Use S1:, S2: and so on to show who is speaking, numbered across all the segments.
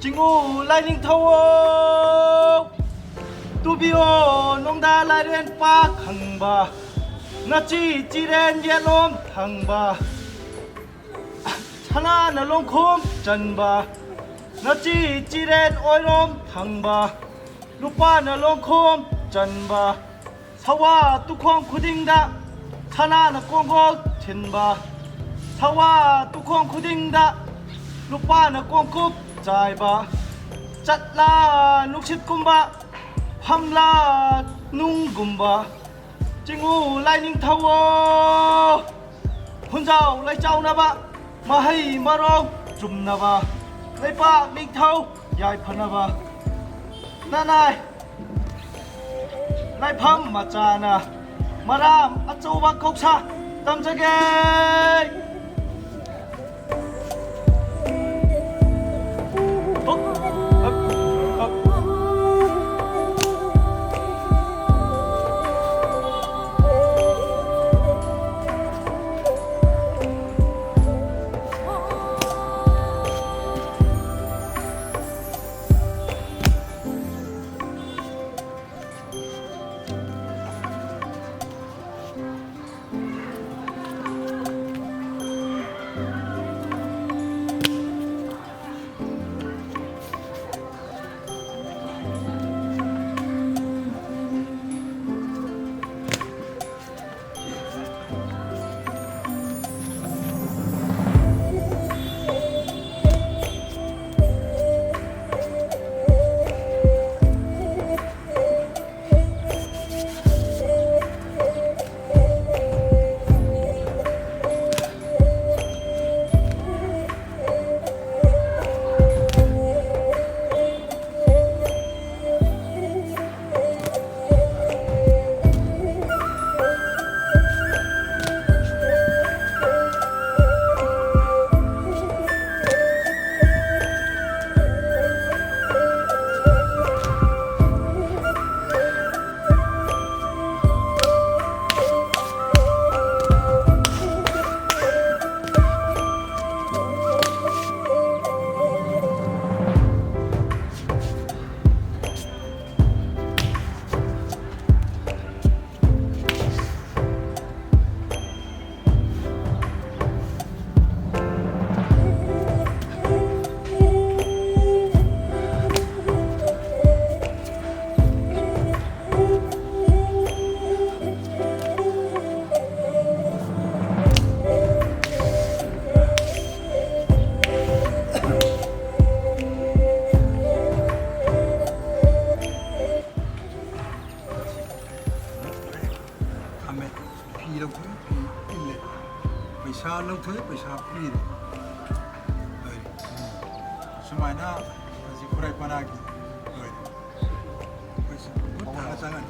S1: Jingu Lightning Tower Tubio Nongda Liren Pa Khangba Nachi Chiren Yelom Thangba Chana Nalong Khom Chanba Nachi Chiren Oirom Thangba Lupa Nalong Khom Chanba Sawa Tukhong Khudingda Chana Nakongol Chinba Sawa Tukhong Khudingda Lupa Nakongkup Chai ba chặt la núc chít kumba ham la nung gumba Jingu Lightning Tower hun giàu lấy trâu na ba mà hay mà rong chùm na ba lấy ba minh thâu dài phần na ba na này lấy phăng mà cha na mà ram ăn châu ba cốc sa tâm chơi ghê
S2: lông thuế in lệ bây giờ lông thuế bây giờ in rồi semua na masih kurai panagi rồi bây giờ bút thang sangat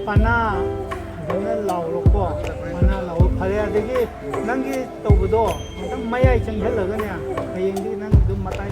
S3: mana dengan lau loko mana lau phare adegi nangi tobudo tang mayai changhel laganya hayengdi nang dum matai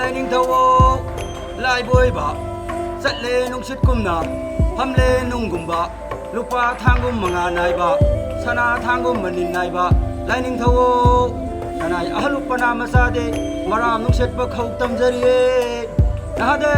S4: lai ninh thâu ô lai bôi bạ sắt lê nung shit kum na ham lê nung gum bạ lupa thang gum manga nai bạ sana thang gum manin nai bạ lai ninh thâu ô sanai ah lupa na masa de maram nung shit ba khau tam jari e na de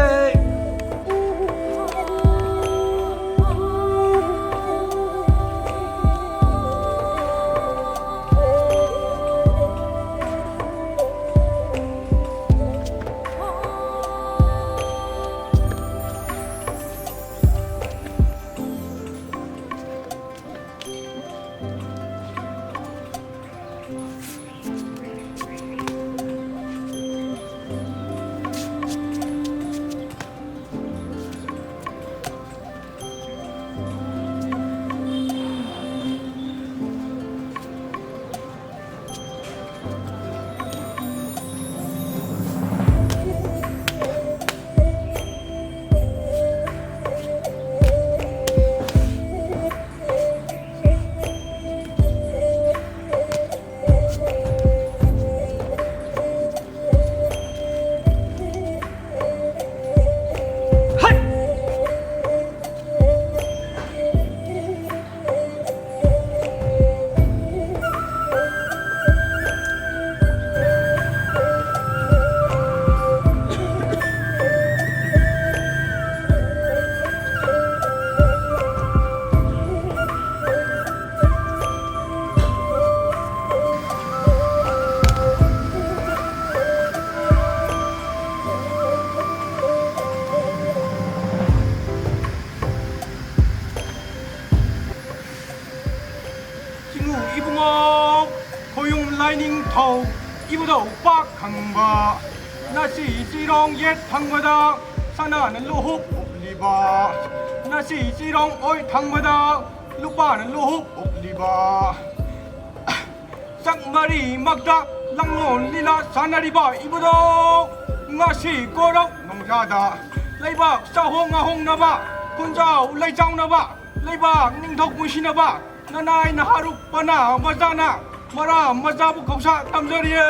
S5: 이붕어 고용 라이닝 터 이보다 오빠 강바 나시 지롱 옛 당마다 사나는 로흡 올리바 나시 지롱 어이 당마다 루빠는 로흡 리바 쌍마리 막다 랑론 리라 사나리바 이부도 ngasi korok nongzada leibak sahong ahong naba kunjau leijau naba leibak ningthok musi naba nanai naharuk pana mazana mara mazabu kausa tamjariye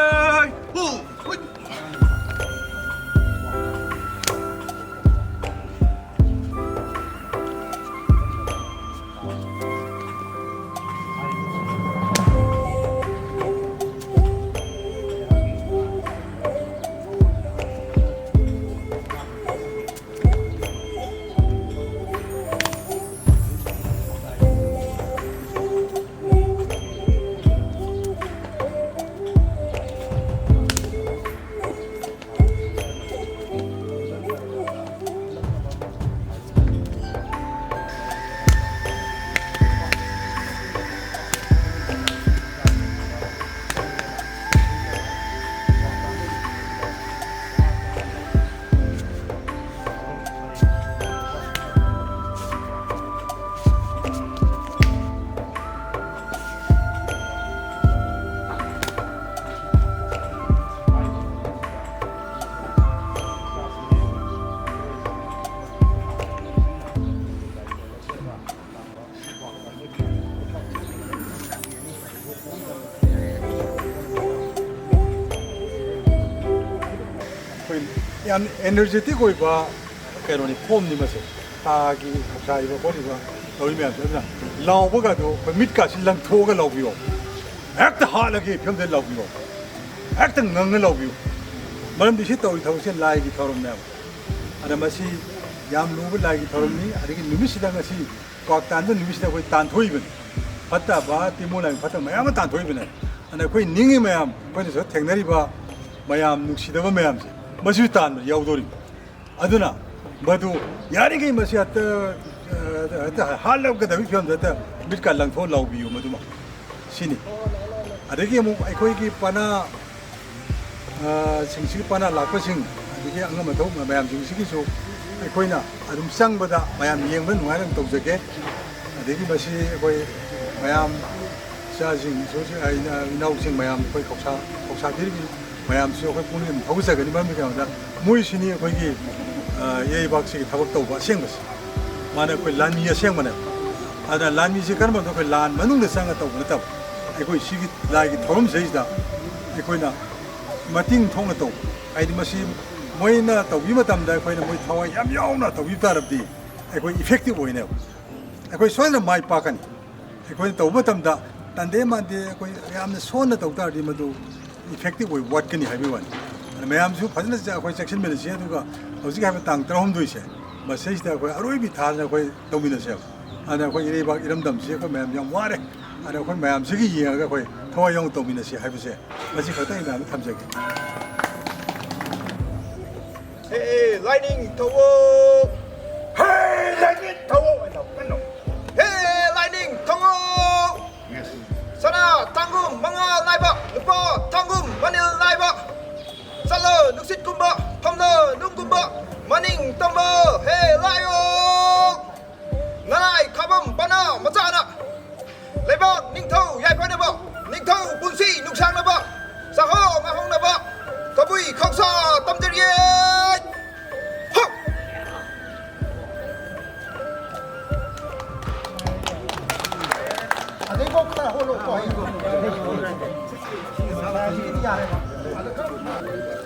S2: ꯌꯥꯝ 에너제틱 ꯑꯣꯏꯕ ꯀꯩꯅꯣꯅꯤ ꯐꯣꯝꯅꯤ ꯃꯁꯦ ꯇꯥꯒꯤ ꯈꯧꯁꯥꯏꯕ ꯈꯣꯠꯂꯤꯕ ꯇꯧꯔꯤ ꯃꯌꯥꯝꯁꯦ ꯑꯗꯨꯅ ꯂꯥꯎꯕꯒꯗꯣ ꯑꯩꯈꯣꯏ ꯃꯤꯠꯀꯥꯁꯤ ꯂꯪꯊꯣꯛꯑꯒ ꯂꯥꯎꯕꯤꯌꯣ ꯍꯦꯛꯇ ꯍꯥꯠꯂꯒꯦ ꯐꯤꯂꯝꯗ ꯂꯥꯎꯕꯤꯌꯣ ꯍꯦꯛꯇ ꯉꯪꯉ ꯂꯥꯎꯕꯤꯌꯨ ꯃꯔꯝꯗꯤ ꯁꯤ ꯇꯧꯔꯤ ꯊꯕꯛꯁꯦ ꯂꯥꯏꯒꯤ ꯊꯧꯔꯝꯅꯦꯕ ꯑꯗ ꯃꯁꯤ ꯌꯥꯝ ꯂꯨꯕ ꯂꯥꯏꯒꯤ ꯊꯧꯔꯝꯅꯤ ꯑꯗꯒꯤ ꯅꯨꯃꯤꯠꯁꯤꯗ ꯉꯁꯤ ꯀ꯭ꯋꯥꯛ ꯇꯥꯟꯕ ꯅꯨꯃꯤꯠꯁꯤꯗ ꯑꯩꯈꯣꯏ ꯇꯥꯟꯊꯣꯛꯏꯕꯅꯤ ꯐꯠꯇꯕ ꯇꯤꯃꯣ ꯂꯥꯏ ꯐꯠꯇꯕ ꯃꯌꯥꯝ ꯑꯃ ꯇꯥꯟꯊꯣꯛꯏꯕꯅꯦ ꯑꯗ ꯑꯩꯈꯣꯏ ꯅꯤꯡꯉꯤ ꯃꯌꯥꯝ ꯑꯩꯈꯣꯏꯅꯁꯨ ꯊꯦꯡꯅꯔꯤꯕ ꯃꯌꯥꯝ ꯅꯨꯡꯁꯤꯗꯕ ꯃꯌꯥꯝꯁꯦ ꯃꯁꯤꯁꯨ ꯇꯥꯟꯕ ꯌꯥꯎꯗꯣꯔꯤꯕ ꯑꯗꯨꯅ ꯃꯗꯨ ꯌꯥꯔꯤꯈꯩ ꯃꯁꯤ ꯍꯦꯛꯇ ꯍꯥꯠꯂꯛꯀꯗꯕꯒꯤ ꯐꯤꯕꯝꯗ ꯍꯦꯛꯇ ꯃꯤꯠꯀ ꯂꯪꯊꯣꯛꯑ ꯂꯥꯎꯕꯤꯌꯨ ꯃꯗꯨꯃ ꯁꯤꯅꯤ ꯑꯗꯒꯤ ꯑꯃꯨꯛ ꯑꯩꯈꯣꯏꯒꯤ ꯄꯅꯥ ꯁꯤꯡꯁꯤꯒꯤ ꯄꯅꯥ ꯂꯥꯛꯄꯁꯤꯡ ꯑꯗꯒꯤ ꯑꯉꯝ ꯑꯊꯧ ꯃꯌꯥꯝꯁꯤꯡꯁꯤꯒꯤꯁꯨ ꯑꯩꯈꯣꯏꯅ ꯑꯗꯨꯝ ꯆꯪꯕꯗ ꯃꯌꯥꯝ ꯌꯦꯡꯕ ꯅꯨꯡꯉꯥꯏꯅ ꯇꯧꯖꯒꯦ ꯑꯗꯒꯤ ꯃꯁꯤ ꯑꯩꯈꯣꯏ ꯃꯌꯥꯝ ꯏꯆꯥꯁꯤꯡ ꯏꯅꯥꯎꯁꯤꯡ ꯃꯌꯥꯝ ꯑꯩꯈꯣꯏ ꯈꯧꯁꯥꯕꯤꯔꯤꯕꯤ ꯃꯌꯥꯝꯁꯨ ꯑꯩꯈꯣꯏ ꯄꯨꯛꯅꯤꯡ ꯑꯗꯨꯝ ꯊꯧꯒꯠꯆꯒꯅꯤ ꯃꯔꯝꯗꯤ ꯀꯩꯅꯣꯗ ꯃꯣꯏꯁꯤꯅꯤ ꯑꯩꯈꯣꯏꯒꯤ ꯌꯩꯕꯥꯛꯁꯤꯒꯤ ꯊꯕꯛ ꯇꯧꯕ ꯑꯁꯦꯡꯕꯁꯤ ꯃꯥꯅ ꯑꯩꯈꯣꯏ ꯂꯥꯟꯃꯤ ꯑꯁꯦꯡꯕꯅꯦꯕ ꯑꯗꯨꯅ ꯂꯥꯟꯃꯤꯁꯤ ꯀꯔꯝꯕꯅꯣ ꯑꯩꯈꯣꯏ ꯂꯥꯟ ꯃꯅꯨꯡꯗ ꯆꯪꯉ ꯇꯧꯕ ꯅꯠꯇꯕ ꯑꯩꯈꯣꯏ ꯁꯤꯒꯤ ꯂꯥꯏꯒꯤ ꯊꯧꯔꯝꯁꯤꯗꯩꯁꯤꯗ ꯑꯩꯈꯣꯏꯅ ꯃꯇꯦꯡ ꯊꯣꯛꯅ ꯇꯧꯕ ꯍꯥꯏꯗꯤ ꯃꯁꯤ ꯃꯣꯏꯅ ꯇꯧꯕꯤꯕ ꯃꯇꯝꯗ ꯑꯩꯈꯣꯏꯅ ꯃꯣꯏ ꯊꯋꯥꯏ ꯌꯥꯝ ꯌꯥꯎꯅ ꯇꯧꯕꯤꯕ ꯇꯥꯔꯕꯗꯤ ꯑꯩꯈꯣꯏ ꯏꯐꯦꯛꯇꯤꯕ ꯑꯣꯏꯅꯦꯕ ꯑꯩꯈꯣꯏ ꯁꯣꯏꯗꯅ ꯃꯥꯏ ꯄꯥꯛꯀꯅꯤ ꯑꯩꯈꯣꯏꯅ ꯇꯧꯕ ꯃꯇꯝꯗ ꯇꯥꯟꯗꯦ ꯃꯥꯟꯗꯦ ꯑꯩꯈꯣই ꯌꯥꯝꯅ ꯁꯣꯟꯅ ꯇꯧ ꯇꯥꯔꯗꯤ ꯃꯗꯨ ꯏꯐꯦꯛꯇꯤꯕ ꯑꯣꯏ ꯋꯥꯠꯀꯅꯤ ꯍꯥꯏꯕꯒꯤ ꯋꯥꯅꯤ ꯑꯗꯨꯅ ꯃꯌꯥꯝꯁꯨ ꯐꯖꯅ ꯑꯩꯈꯣꯏ ꯆꯦꯛꯁꯤꯟꯃꯤꯟꯅꯁꯤ ꯑꯗꯨꯒ ꯍꯧꯖꯤꯛ ꯍꯥꯏꯕ ꯇꯥꯡ 16ꯁꯦ ꯃꯁꯤꯁꯤꯗ ꯑꯩꯈꯣꯏ ꯑꯔꯣꯏꯕꯤ ꯊꯥꯗꯅ ꯑꯩꯈꯣꯏ ꯇꯧꯃꯤꯟꯅꯁꯦꯕ ꯑꯗꯨꯅ ꯑꯩꯈꯣꯏ ꯏꯔꯩꯕꯥꯛ ꯏꯔꯝꯗꯝꯁꯤ ꯑꯩꯈꯣꯏ ꯃꯌꯥꯝ ꯌꯥꯝ ꯋꯥꯔꯦ ꯑꯗꯨꯅ ꯑꯩꯈꯣꯏ ꯃꯌꯥꯝꯁꯤꯒꯤ ꯌꯦꯡꯉꯒ ꯑꯩꯈꯣꯏ ꯊꯋꯥꯏ ꯌꯥꯎꯅ ꯇꯧꯃꯤꯟꯅꯁꯤ ꯍꯥꯏꯕꯁꯦ ꯃꯁꯤ ꯈꯛꯇꯪ ꯑꯩꯅ ꯊꯝꯖꯒꯦ
S5: Hey, lightning towo. Hey, lightning towo. Hey, lightning towo. Sana tangum manga laiba, lupa tangum manil laiba. Sala nuksit kumba, pamna nung kumba, maning tamba. Hey, layo. Ngai kabam bana mazana. Laiba ning thau yai pa na ba, ning thau bunsi nuksang na ba. Saho ngahong na ba. Kabui khoksa tamjeriye.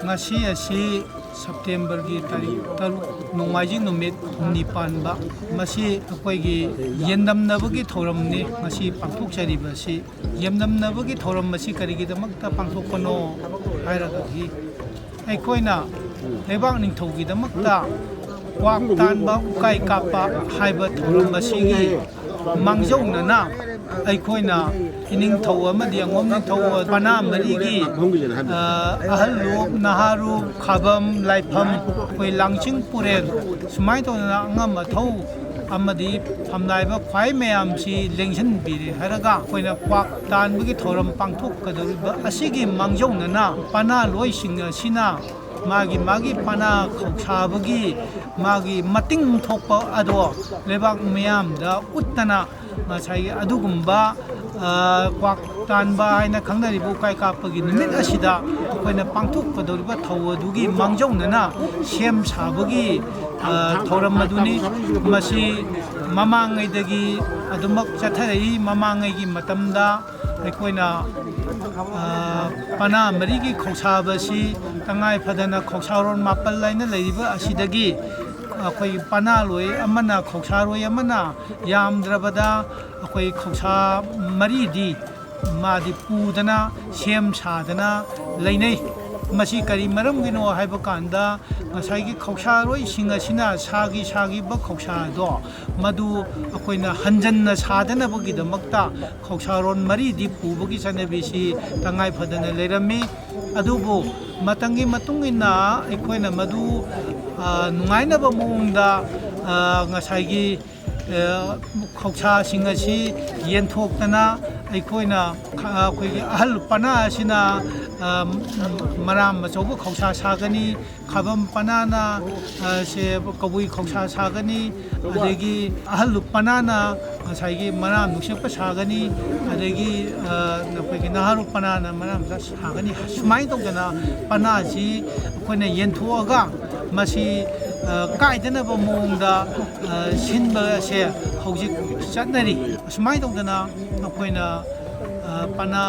S3: ngasi asi September gi tarikh 3 nongmaijing numit humni panba masi akoi gi yendamnabagi thoramni masi pangthokchariba si yendamnabagi thoram masi karigi damakta pangthokpano hairaga gi aikoina lebak ningthogi damakta kwak tanba ukai kapa haiba thoram masi gi mangjongna ꯑꯩꯈꯣꯏꯅ ꯏꯅꯤꯡꯊꯧ ꯑꯃꯗꯤ ꯑꯉꯣꯝ ꯅꯤꯡꯊꯧ ꯄꯅꯥ ꯃꯔꯤꯒꯤ ꯑꯍꯜꯂꯨꯞ ꯅꯍꯥꯔꯨꯞ ꯈꯥꯕꯝ ꯂꯥꯏꯐꯝ ꯑꯩꯈꯣꯏ ꯂꯥꯡꯆꯤꯡ ꯄꯨꯔꯦꯜ ꯁꯨꯃꯥꯏꯅ ꯇꯧꯗꯅ ꯑꯉꯝ ꯑꯊꯧ ꯑꯃꯗꯤ ꯐꯝꯅꯥꯏꯕ ꯈ꯭ꯋꯥꯏ ꯃꯌꯥꯝꯁꯤ ꯂꯦꯡꯁꯤꯟꯕꯤꯔꯦ ꯍꯥꯏꯔꯒ ꯑꯩꯈꯣꯏꯅ ꯀ꯭ꯋꯥꯛ ꯇꯥꯟꯕꯒꯤ ꯊꯧꯔꯝ ꯄꯥꯡꯊꯣꯛꯀꯗꯧꯔꯤꯕ ꯑꯁꯤꯒꯤ ꯃꯥꯡꯖꯧꯅꯅ ꯄꯅꯥ ꯂꯣꯏꯁꯤꯡ ꯑꯁꯤꯅ मागी पाना खौसाबगी मागी मतिंग थोप अदो लेबाक मयाम दा उत्तना ꯉꯁꯥꯏꯒꯤ ꯑꯗꯨꯒꯨꯝꯕ ꯀ꯭ꯋꯥꯛ ꯇꯥꯟꯕ ꯍꯥꯏꯅ ꯈꯪꯅꯔꯤꯕ ꯎꯀꯥꯏ ꯀꯥꯞꯄꯒꯤ ꯅꯨꯃꯤꯠ ꯑꯁꯤꯗ ꯑꯩꯈꯣꯏꯅ ꯄꯥꯡꯊꯣꯛꯀꯗꯧꯔꯤꯕ ꯊꯧ ꯑꯗꯨꯒꯤ ꯃꯥꯡꯖꯧꯅꯅ ꯁꯦꯝ ꯁꯥꯕꯒꯤ ꯊꯧꯔꯝ ꯑꯗꯨꯅꯤ ꯃꯁꯤ ꯃꯃꯥꯡꯉꯩꯗꯒꯤ ꯑꯗꯨꯃꯛ ꯆꯠꯊꯔꯛꯏ ꯃꯃꯥꯡꯉꯩꯒꯤ ꯃꯇꯝꯗ ꯑꯩꯈꯣꯏꯅ ꯄꯅꯥ ꯃꯔꯤꯒꯤ ꯈꯧꯁꯥꯕꯁꯤ ꯇꯉꯥꯏ ꯐꯗꯅ ꯈꯧꯁꯥꯔꯣꯟ ꯃꯥꯄꯜ ꯍꯥꯏꯅ ꯂꯩꯔꯤꯕ ꯑꯁꯤꯗꯒꯤ ꯑꯩꯈꯣꯏ ꯄꯅꯥꯂꯣꯏ ꯑꯃꯅ ꯈꯧꯁꯥꯔꯣꯏ ꯑꯃꯅ ꯌꯥꯝꯗ꯭ꯔꯕꯗ ꯑꯩꯈꯣꯏ ꯈꯧꯁꯥ ꯃꯔꯤꯗꯤ ꯃꯥꯗꯤ ꯄꯨꯗꯅ ꯁꯦꯝ ꯁꯥꯗꯅ ꯂꯩꯅꯩ ꯃꯁꯤ ꯀꯔꯤ ꯃꯔꯝꯒꯤꯅꯣ ꯍꯥꯏꯕ ꯀꯥꯟꯗ ꯉꯁꯥꯏꯒꯤ ꯈꯧꯁꯥꯔꯣꯏꯁꯤꯡ ꯑꯁꯤꯅ ꯁꯥꯈꯤꯕ ꯈꯧꯁꯥꯗꯣ ꯃꯗꯨ ꯑꯩꯈꯣꯏꯅ ꯍꯟꯖꯟꯅ ꯁꯥꯗꯅꯕꯒꯤꯗꯃꯛꯇ ꯈꯧꯁꯥꯔꯣꯟ ꯃꯔꯤꯗꯤ ꯄꯨꯕꯒꯤ ꯆꯠꯅꯕꯤꯁꯤ ꯇꯉꯥꯏ ꯐꯗꯅ ꯂꯩꯔꯝꯃꯤ ꯑꯗꯨꯕꯨ ꯃꯇꯝꯒꯤ ꯃꯇꯨꯡ ꯏꯟꯅ ꯑꯩꯈꯣꯏꯅ ꯃꯗꯨ ꯅꯨꯡꯉꯥꯏꯅꯕ ꯃꯑꯣꯡꯗ ꯉꯁꯥꯏꯒꯤ ꯈꯧꯁꯥꯁꯤꯡ ꯑꯁꯤ ꯌꯦꯟꯊꯣꯛꯇꯅ ꯑꯩꯈꯣꯏꯒꯤ ꯑꯍꯜ ꯄꯅꯥ ꯑꯁꯤꯅ ꯃꯔꯥꯝ ꯑꯆꯧꯕ ꯈꯧꯁꯥ ꯁꯥꯒꯅꯤ ꯈꯥꯕꯝ ꯄꯅꯥꯅ ꯀꯕꯨꯏ ꯈꯧꯁꯥ ꯁꯥꯒꯅꯤ ꯑꯗꯒꯤ ꯑꯍꯜ ꯄꯅꯥꯅ ꯉꯁꯥꯏꯒꯤ ꯃꯔꯥꯝ ꯅꯨꯡꯁꯤꯠꯄ ꯁꯥꯒꯅꯤ ꯑꯗꯒꯤ ꯑꯩꯈꯣꯏꯒꯤ ꯅꯍꯥꯔꯨꯞ ꯄꯅꯥꯅ ꯃꯔꯥꯝ ꯁꯥꯒꯅꯤ ꯁꯨꯃꯥꯏꯅ ꯇꯧꯗꯅ ꯄꯅꯥꯁꯤ ꯑꯩꯈꯣꯏꯅ ꯌꯦꯟꯊꯣꯛꯑꯒ ꯃꯁꯤ ꯀꯥꯏꯗꯅꯕ ꯃꯑꯣꯡꯗ ꯁꯤꯟꯕ ꯑꯁꯦ ꯍꯧꯖꯤꯛ ꯆꯠꯅꯔꯤ ꯑꯁꯨꯃꯥꯏꯅ ꯇꯧꯗꯅ ꯑꯩꯈꯣꯏꯅ ꯄꯅꯥ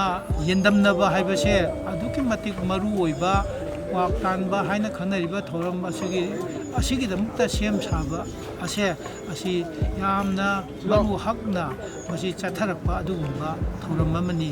S3: ꯌꯦꯟꯗꯝꯅꯕ ꯍꯥꯏꯕꯁꯦ ꯑꯗꯨꯛꯀꯤ ꯃꯇꯤꯛ ꯃꯔꯨ ꯑꯣꯏꯕ ꯀ꯭ꯋꯥꯛ ꯇꯥꯟꯕ ꯍꯥꯏꯅ ꯈꯪꯅꯔꯤꯕ ꯊꯧꯔꯝ ꯑꯁꯤꯒꯤꯗꯃꯛꯇ ꯁꯦꯝ ꯁꯥꯕ ꯑꯁꯤ ꯌꯥꯝꯅ ꯃꯔꯨ ꯍꯛꯅ ꯃꯁꯤ ꯆꯠꯊꯔꯛꯄ ꯑꯗꯨꯒꯨꯝꯕ ꯊꯧꯔꯝ ꯑꯃꯅꯤ